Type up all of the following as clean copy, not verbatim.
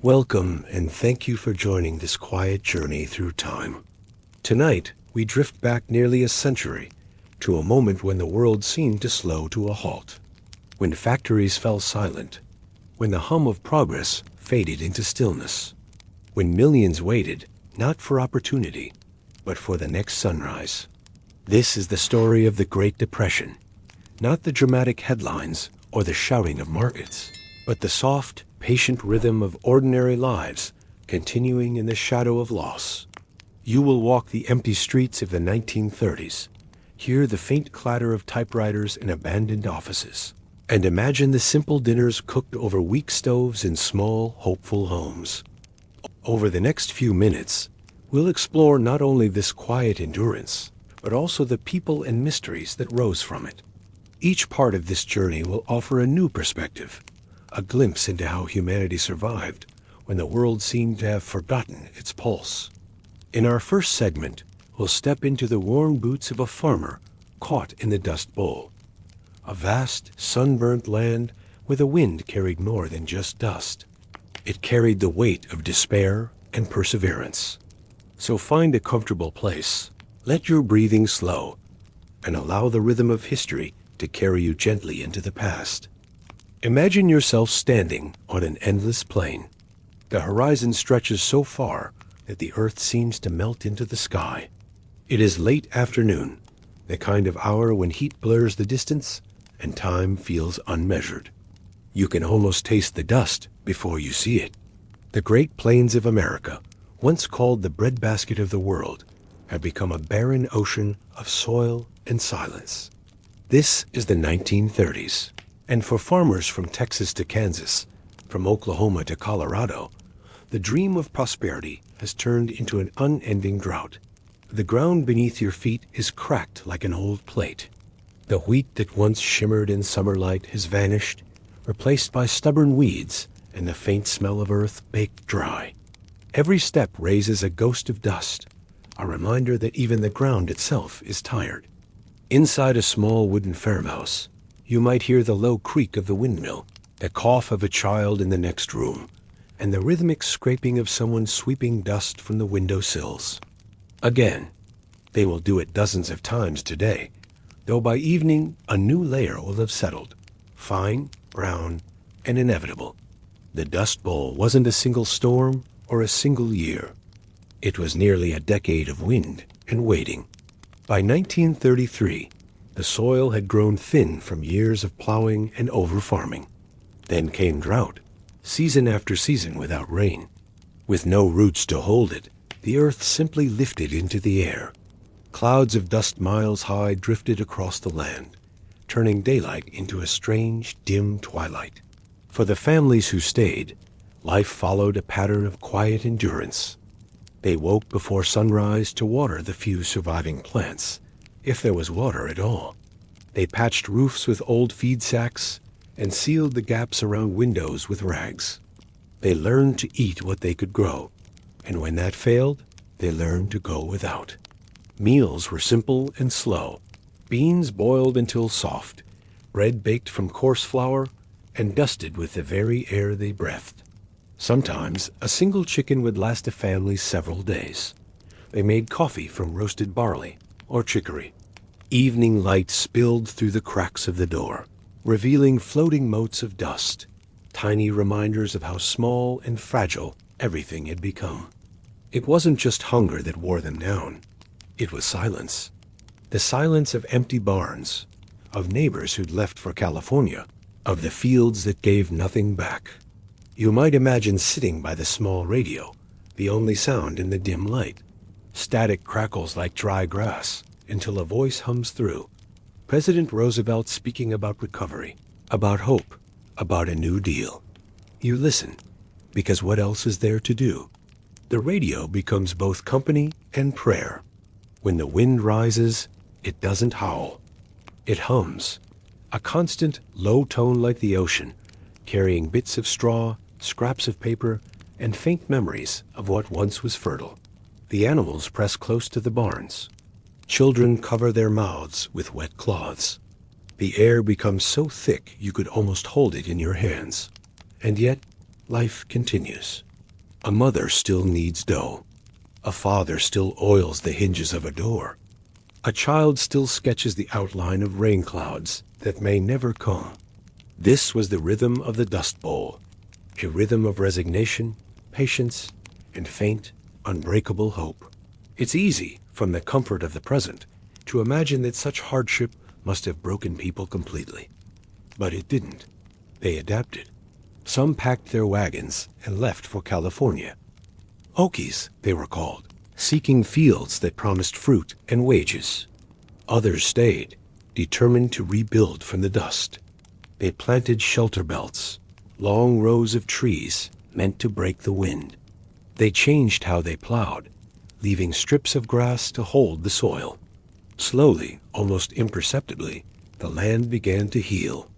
Welcome, and thank you for joining this quiet journey through time. Tonight, we drift back nearly a century to a moment when the world seemed to slow to a halt, when factories fell silent, when the hum of progress faded into stillness, when millions waited not for opportunity, but for the next sunrise. This is the story of the Great Depression, not the dramatic headlines or the shouting of markets, but the soft, patient rhythm of ordinary lives continuing in the shadow of loss. You will walk the empty streets of the 1930s, hear the faint clatter of typewriters in abandoned offices, and imagine the simple dinners cooked over weak stoves in small, hopeful homes. Over the next few minutes, we'll explore not only this quiet endurance, but also the people and mysteries that rose from it. Each part of this journey will offer a new perspective, a glimpse into how humanity survived when the world seemed to have forgotten its pulse. In our first segment, we'll step into the worn boots of a farmer caught in the Dust Bowl, a vast, sunburnt land where the wind carried more than just dust. It carried the weight of despair and perseverance. So find a comfortable place, let your breathing slow, and allow the rhythm of history to carry you gently into the past. Imagine yourself standing on an endless plain. The horizon stretches so far that the earth seems to melt into the sky. It is late afternoon, the kind of hour when heat blurs the distance and time feels unmeasured. You can almost taste the dust before you see it. The Great Plains of America, once called the breadbasket of the world, have become a barren ocean of soil and silence. This is the 1930s, and for farmers from Texas to Kansas, from Oklahoma to Colorado, the dream of prosperity has turned into an unending drought. The ground beneath your feet is cracked like an old plate. The wheat that once shimmered in summer light has vanished, replaced by stubborn weeds and the faint smell of earth baked dry. Every step raises a ghost of dust, a reminder that even the ground itself is tired. Inside a small wooden farmhouse, you might hear the low creak of the windmill, the cough of a child in the next room, and the rhythmic scraping of someone sweeping dust from the window sills. Again, they will do it dozens of times today, though by evening a new layer will have settled, fine, brown, and inevitable. The Dust Bowl wasn't a single storm or a single year. It was nearly a decade of wind and waiting. By 1933, the soil had grown thin from years of plowing and over-farming. Then came drought, season after season without rain. With no roots to hold it, the earth simply lifted into the air. Clouds of dust miles high drifted across the land, turning daylight into a strange, dim twilight. For the families who stayed, life followed a pattern of quiet endurance. They woke before sunrise to water the few surviving plants, if there was water at all. They patched roofs with old feed sacks and sealed the gaps around windows with rags. They learned to eat what they could grow, and when that failed, they learned to go without. Meals were simple and slow, beans boiled until soft, bread baked from coarse flour, and dusted with the very air they breathed. Sometimes a single chicken would last a family several days. They made coffee from roasted barley or chicory. Evening light spilled through the cracks of the door, revealing floating motes of dust, tiny reminders of how small and fragile everything had become. It wasn't just hunger that wore them down. It was silence. The silence of empty barns, of neighbors who'd left for California, of the fields that gave nothing back. You might imagine sitting by the small radio, the only sound in the dim light. Static crackles like dry grass, until a voice hums through. President Roosevelt speaking about recovery, about hope, about a new deal. You listen, because what else is there to do? The radio becomes both company and prayer. When the wind rises, it doesn't howl. It hums, a constant low tone like the ocean, carrying bits of straw, scraps of paper, and faint memories of what once was fertile. The animals press close to the barns. Children cover their mouths with wet cloths. The air becomes so thick you could almost hold it in your hands. And yet, life continues. A mother still kneads dough. A father still oils the hinges of a door. A child still sketches the outline of rain clouds that may never come. This was the rhythm of the Dust Bowl, a rhythm of resignation, patience, and faint, unbreakable hope. It's easy, from the comfort of the present, to imagine that such hardship must have broken people completely. But it didn't. They adapted. Some packed their wagons and left for California. Okies, they were called, seeking fields that promised fruit and wages. Others stayed, determined to rebuild from the dust. They planted shelter belts, long rows of trees meant to break the wind. They changed how they plowed, leaving strips of grass to hold the soil. Slowly, almost imperceptibly, the land began to heal.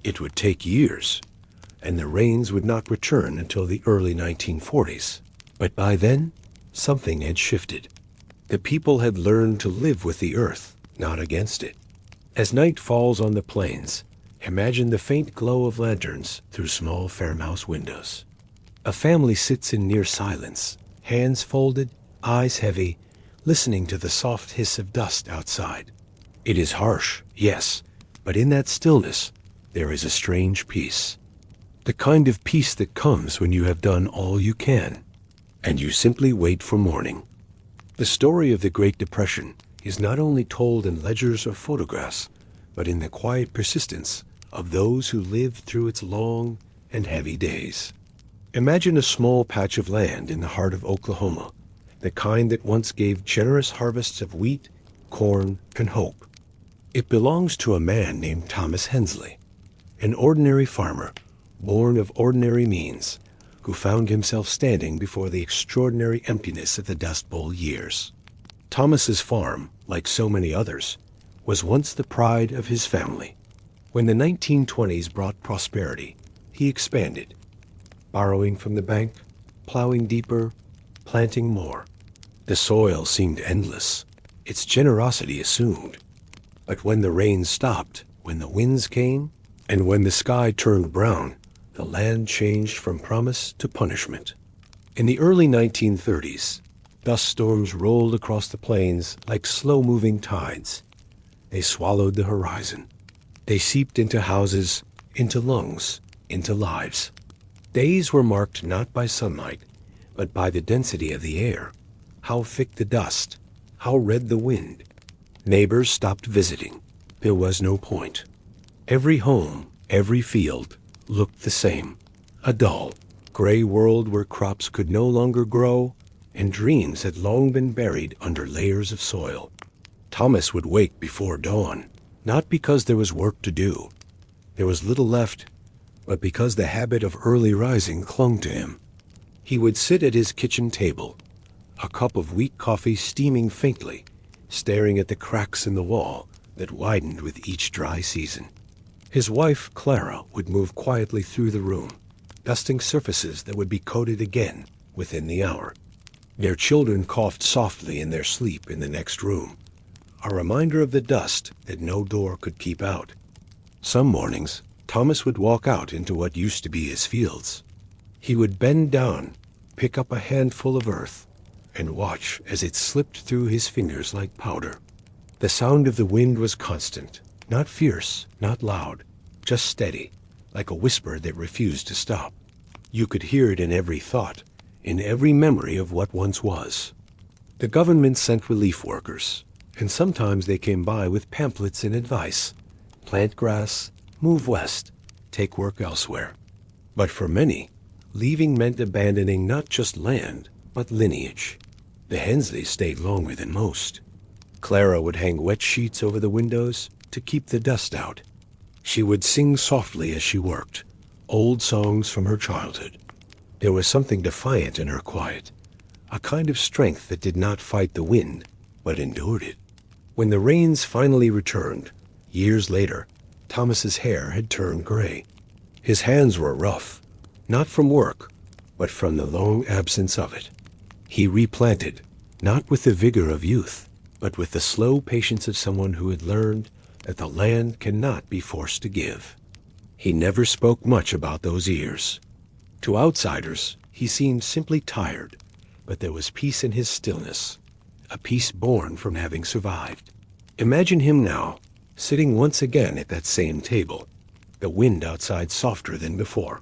It would take years, and the rains would not return until the early 1940s. But by then, something had shifted. The people had learned to live with the earth, not against it. As night falls on the plains, imagine the faint glow of lanterns through small farmhouse windows. A family sits in near silence, hands folded, eyes heavy, listening to the soft hiss of dust outside. It is harsh, yes, but in that stillness, there is a strange peace. The kind of peace that comes when you have done all you can, and you simply wait for morning. The story of the Great Depression is not only told in ledgers or photographs, but in the quiet persistence of those who lived through its long and heavy days. Imagine a small patch of land in the heart of Oklahoma, the kind that once gave generous harvests of wheat, corn, and hope. It belongs to a man named Thomas Hensley, an ordinary farmer, born of ordinary means, who found himself standing before the extraordinary emptiness of the Dust Bowl years. Thomas's farm, like so many others, was once the pride of his family. When the 1920s brought prosperity, he expanded, borrowing from the bank, plowing deeper, planting more. The soil seemed endless, its generosity assumed. But when the rains stopped, when the winds came, and when the sky turned brown, the land changed from promise to punishment. In the early 1930s, dust storms rolled across the plains like slow-moving tides. They swallowed the horizon. They seeped into houses, into lungs, into lives. Days were marked not by sunlight, but by the density of the air, how thick the dust, how red the wind. Neighbors stopped visiting. There was no point. Every home, every field, looked the same. A dull, gray world where crops could no longer grow, and dreams had long been buried under layers of soil. Thomas would wake before dawn, not because there was work to do. There was little left, but because the habit of early rising clung to him. He would sit at his kitchen table, a cup of weak coffee steaming faintly, staring at the cracks in the wall that widened with each dry season. His wife, Clara, would move quietly through the room, dusting surfaces that would be coated again within the hour. Their children coughed softly in their sleep in the next room, a reminder of the dust that no door could keep out. Some mornings, Thomas would walk out into what used to be his fields. He would bend down, pick up a handful of earth, and watch as it slipped through his fingers like powder. The sound of the wind was constant, not fierce, not loud, just steady, like a whisper that refused to stop. You could hear it in every thought, in every memory of what once was. The government sent relief workers, and sometimes they came by with pamphlets and advice. Plant grass, move west, take work elsewhere. But for many, leaving meant abandoning not just land, but lineage. The Hensleys stayed longer than most. Clara would hang wet sheets over the windows to keep the dust out. She would sing softly as she worked, old songs from her childhood. There was something defiant in her quiet, a kind of strength that did not fight the wind, but endured it. When the rains finally returned, years later, Thomas's hair had turned gray. His hands were rough, not from work, but from the long absence of it. He replanted, not with the vigor of youth, but with the slow patience of someone who had learned that the land cannot be forced to give. He never spoke much about those years. To outsiders, He seemed simply tired, but there was peace in his stillness, a peace born from having survived. Imagine him now, sitting once again at that same table, the wind outside softer than before,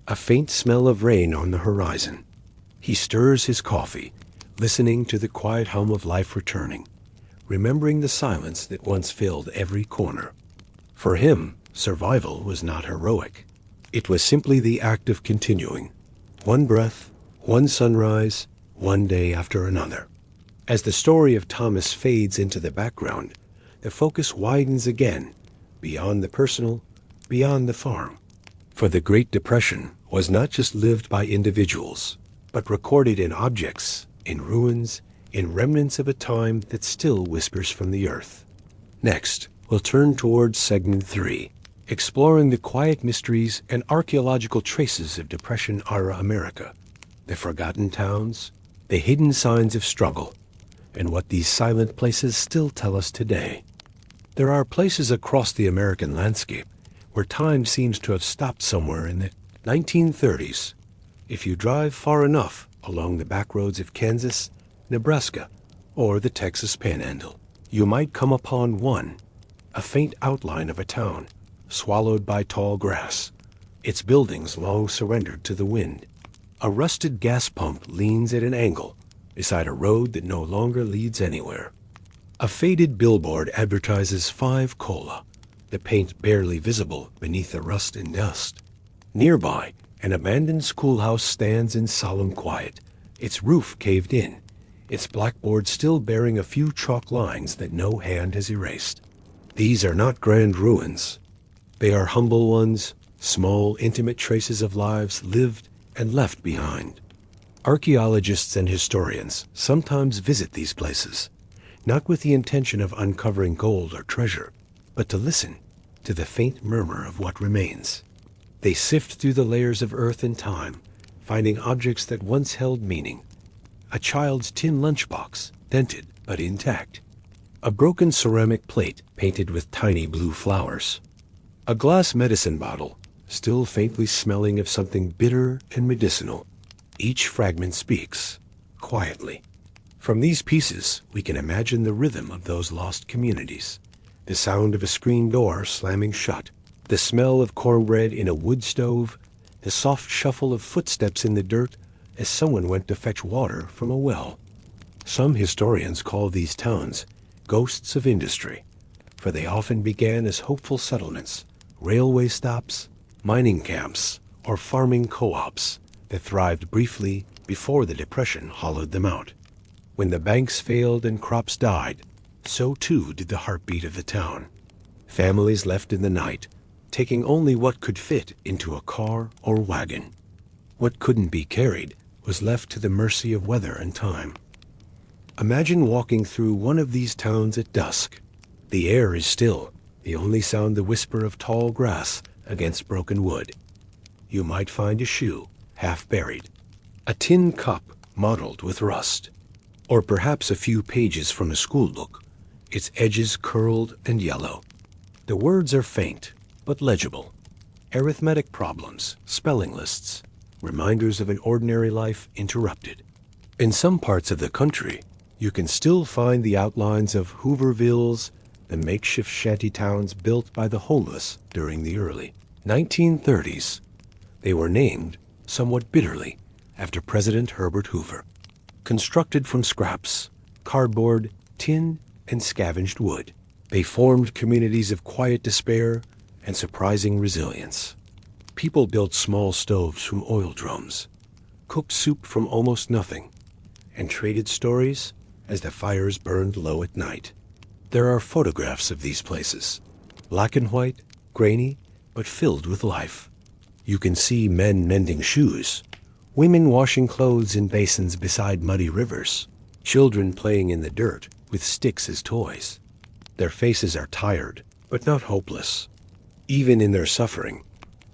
a faint smell of rain on the horizon. He stirs his coffee, listening to the quiet hum of life returning, remembering the silence that once filled every corner. For him, survival was not heroic. It was simply the act of continuing, one breath, one sunrise, one day after another. As the story of Thomas fades into the background, the focus widens again, beyond the personal, beyond the farm. For the Great Depression was not just lived by individuals, but recorded in objects, in ruins, in remnants of a time that still whispers from the earth. Next, we'll turn towards segment 3, exploring the quiet mysteries and archaeological traces of Depression-era America, the forgotten towns, the hidden signs of struggle, and what these silent places still tell us today. There are places across the American landscape where time seems to have stopped somewhere in the 1930s. If you drive far enough along the back roads of Kansas, Nebraska, or the Texas Panhandle, you might come upon one, a faint outline of a town, swallowed by tall grass, its buildings long surrendered to the wind. A rusted gas pump leans at an angle beside a road that no longer leads anywhere. A faded billboard advertises 5 Cola, the paint barely visible beneath the rust and dust. Nearby, an abandoned schoolhouse stands in solemn quiet, its roof caved in, its blackboard still bearing a few chalk lines that no hand has erased. These are not grand ruins. They are humble ones, small, intimate traces of lives lived and left behind. Archaeologists and historians sometimes visit these places, not with the intention of uncovering gold or treasure, but to listen to the faint murmur of what remains. They sift through the layers of earth and time, finding objects that once held meaning. A child's tin lunchbox, dented but intact. A broken ceramic plate painted with tiny blue flowers. A glass medicine bottle, still faintly smelling of something bitter and medicinal. Each fragment speaks, quietly. From these pieces, we can imagine the rhythm of those lost communities. The sound of a screen door slamming shut, the smell of cornbread in a wood stove, the soft shuffle of footsteps in the dirt as someone went to fetch water from a well. Some historians call these towns ghosts of industry, for they often began as hopeful settlements, railway stops, mining camps, or farming co-ops that thrived briefly before the Depression hollowed them out. When the banks failed and crops died, so too did the heartbeat of the town. Families left in the night, taking only what could fit into a car or wagon. What couldn't be carried was left to the mercy of weather and time. Imagine walking through one of these towns at dusk. The air is still, the only sound the whisper of tall grass against broken wood. You might find a shoe, half buried, a tin cup mottled with rust, or perhaps a few pages from a school book, its edges curled and yellow. The words are faint, but legible. Arithmetic problems, spelling lists, reminders of an ordinary life interrupted. In some parts of the country, you can still find the outlines of Hoovervilles, the makeshift shantytowns built by the homeless during the early 1930s. They were named, somewhat bitterly, after President Herbert Hoover. Constructed from scraps, cardboard, tin, and scavenged wood, they formed communities of quiet despair and surprising resilience. People built small stoves from oil drums, cooked soup from almost nothing, and traded stories as the fires burned low at night. There are photographs of these places, black and white, grainy, but filled with life. You can see men mending shoes, women washing clothes in basins beside muddy rivers, children playing in the dirt with sticks as toys. Their faces are tired, but not hopeless. Even in their suffering,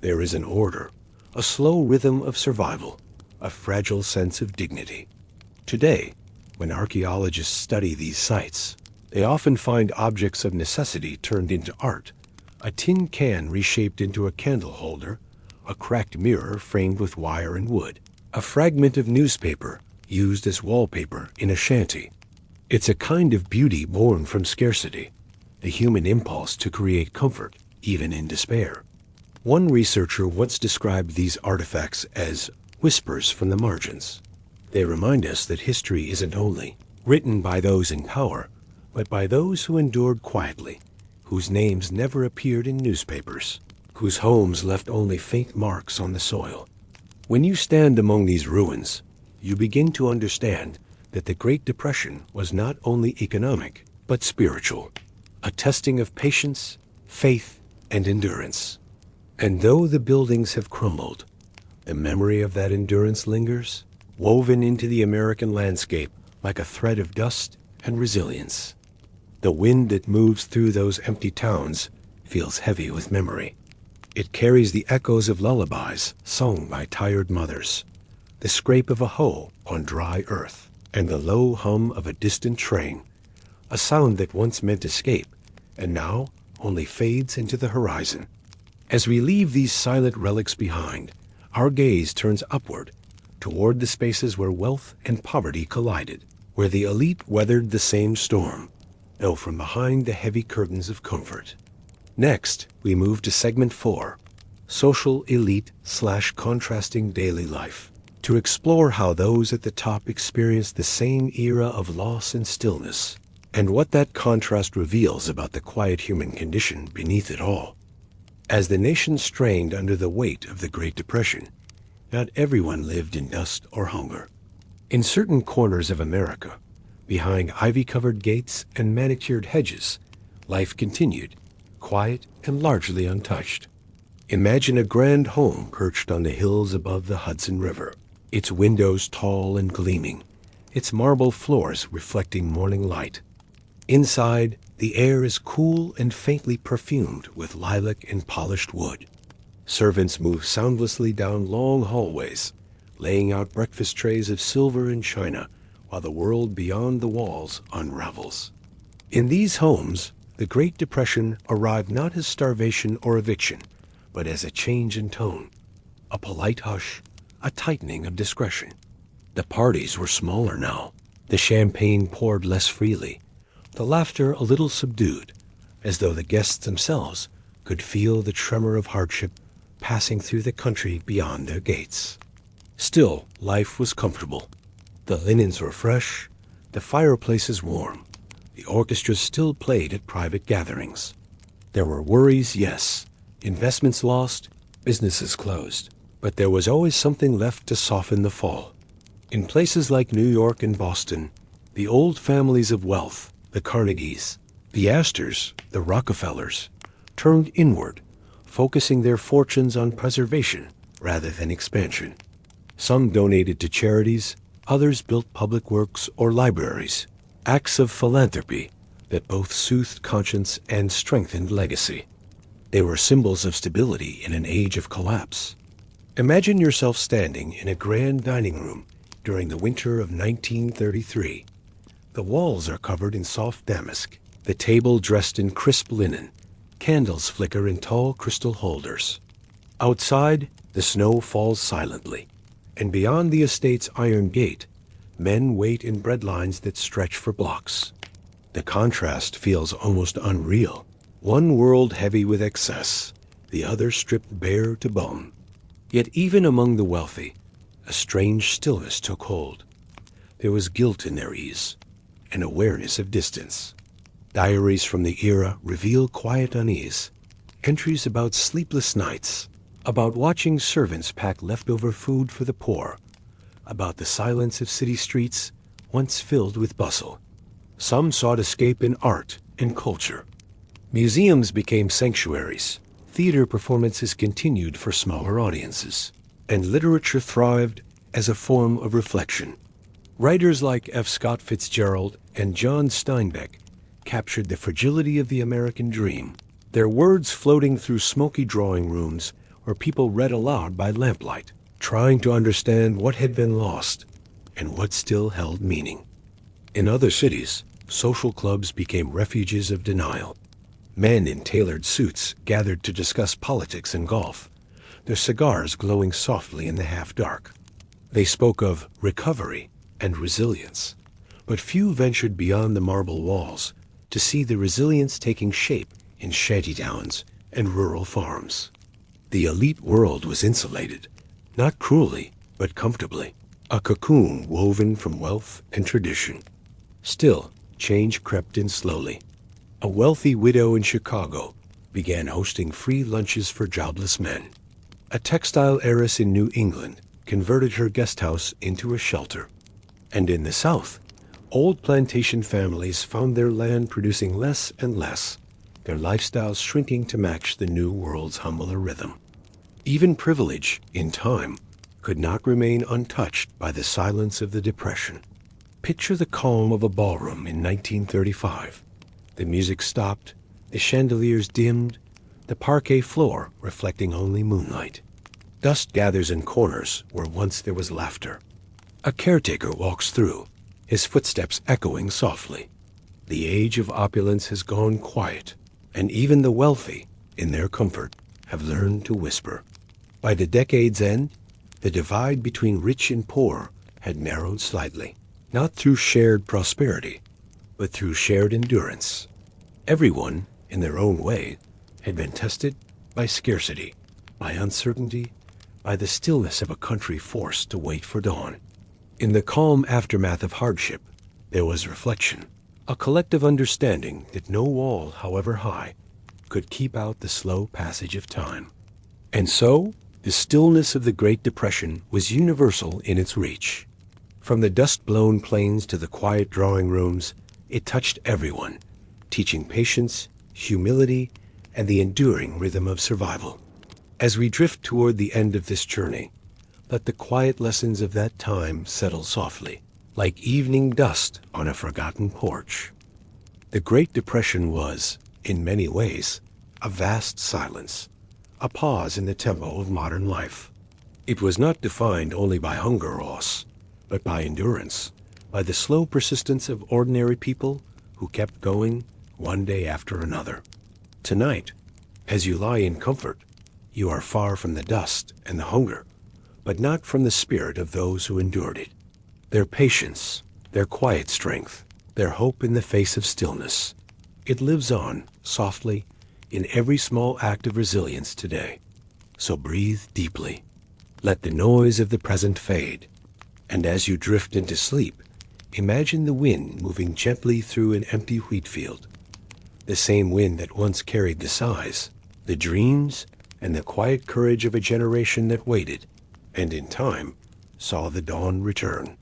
there is an order, a slow rhythm of survival, a fragile sense of dignity. Today, when archaeologists study these sites, they often find objects of necessity turned into art, a tin can reshaped into a candle holder, a cracked mirror framed with wire and wood, a fragment of newspaper used as wallpaper in a shanty. It's a kind of beauty born from scarcity, the human impulse to create comfort, even in despair. One researcher once described these artifacts as whispers from the margins. They remind us that history isn't only written by those in power, but by those who endured quietly, whose names never appeared in newspapers, whose homes left only faint marks on the soil. When you stand among these ruins, you begin to understand that the Great Depression was not only economic, but spiritual, a testing of patience, faith, and endurance. And though the buildings have crumbled, the memory of that endurance lingers, woven into the American landscape like a thread of dust and resilience. The wind that moves through those empty towns feels heavy with memory. It carries the echoes of lullabies sung by tired mothers, the scrape of a hoe on dry earth, and the low hum of a distant train, a sound that once meant escape and now only fades into the horizon. As we leave these silent relics behind, our gaze turns upward toward the spaces where wealth and poverty collided, where the elite weathered the same storm, though from behind the heavy curtains of comfort. Next, we move to segment 4, social elite/contrasting daily life, to explore how those at the top experienced the same era of loss and stillness, and what that contrast reveals about the quiet human condition beneath it all. As the nation strained under the weight of the Great Depression, not everyone lived in dust or hunger. In certain corners of America, behind ivy-covered gates and manicured hedges, life continued, quiet and largely untouched. Imagine a grand home perched on the hills above the Hudson River, its windows tall and gleaming, its marble floors reflecting morning light. Inside, the air is cool and faintly perfumed with lilac and polished wood. Servants move soundlessly down long hallways, laying out breakfast trays of silver and china, while the world beyond the walls unravels. In these homes, the Great Depression arrived not as starvation or eviction, but as a change in tone, a polite hush, a tightening of discretion. The parties were smaller now, the champagne poured less freely, the laughter a little subdued, as though the guests themselves could feel the tremor of hardship passing through the country beyond their gates. Still, life was comfortable. The linens were fresh, the fireplaces warm, the orchestras still played at private gatherings. There were worries, yes, investments lost, businesses closed, but there was always something left to soften the fall. In places like New York and Boston, the old families of wealth, the Carnegies, the Astors, the Rockefellers, turned inward, focusing their fortunes on preservation rather than expansion. Some donated to charities, others built public works or libraries, acts of philanthropy that both soothed conscience and strengthened legacy. They were symbols of stability in an age of collapse. Imagine yourself standing in a grand dining room during the winter of 1933. The walls are covered in soft damask, the table dressed in crisp linen, candles flicker in tall crystal holders. Outside, the snow falls silently, and beyond the estate's iron gate, men wait in bread lines that stretch for blocks. The contrast feels almost unreal. One world heavy with excess, the other stripped bare to bone. Yet even among the wealthy, a strange stillness took hold. There was guilt in their ease, an awareness of distance. Diaries from the era reveal quiet unease, entries about sleepless nights, about watching servants pack leftover food for the poor, about the silence of city streets once filled with bustle. Some sought escape in art and culture. Museums became sanctuaries, theater performances continued for smaller audiences, and literature thrived as a form of reflection. Writers like F. Scott Fitzgerald and John Steinbeck captured the fragility of the American dream, their words floating through smoky drawing rooms where people read aloud by lamplight, trying to understand what had been lost and what still held meaning. In other cities, social clubs became refuges of denial. Men in tailored suits gathered to discuss politics and golf, their cigars glowing softly in the half-dark. They spoke of recovery and resilience, but few ventured beyond the marble walls to see the resilience taking shape in shantytowns and rural farms. The elite world was insulated, not cruelly, but comfortably, a cocoon woven from wealth and tradition. Still, change crept in slowly. A wealthy widow in Chicago began hosting free lunches for jobless men. A textile heiress in New England converted her guest house into a shelter. And in the South, old plantation families found their land producing less and less, their lifestyles shrinking to match the new world's humbler rhythm. Even privilege, in time, could not remain untouched by the silence of the Depression. Picture the calm of a ballroom in 1935. The music stopped, the chandeliers dimmed, the parquet floor reflecting only moonlight. Dust gathers in corners where once there was laughter. A caretaker walks through, his footsteps echoing softly. The age of opulence has gone quiet, and even the wealthy, in their comfort, have learned to whisper. By the decade's end, the divide between rich and poor had narrowed slightly, not through shared prosperity, but through shared endurance. Everyone, in their own way, had been tested by scarcity, by uncertainty, by the stillness of a country forced to wait for dawn. In the calm aftermath of hardship, there was reflection, a collective understanding that no wall, however high, could keep out the slow passage of time. And so, the stillness of the Great Depression was universal in its reach. From the dust-blown plains to the quiet drawing rooms, it touched everyone, teaching patience, humility, and the enduring rhythm of survival. As we drift toward the end of this journey, let the quiet lessons of that time settle softly, like evening dust on a forgotten porch. The Great Depression was, in many ways, a vast silence, a pause in the tempo of modern life. It was not defined only by hunger or loss, but by endurance, by the slow persistence of ordinary people who kept going one day after another. Tonight, as you lie in comfort, you are far from the dust and the hunger, but not from the spirit of those who endured it. Their patience, their quiet strength, their hope in the face of stillness. It lives on, softly, in every small act of resilience today. So breathe deeply. Let the noise of the present fade. And as you drift into sleep, imagine the wind moving gently through an empty wheat field. The same wind that once carried the sighs, the dreams, and the quiet courage of a generation that waited, and in time, saw the dawn return.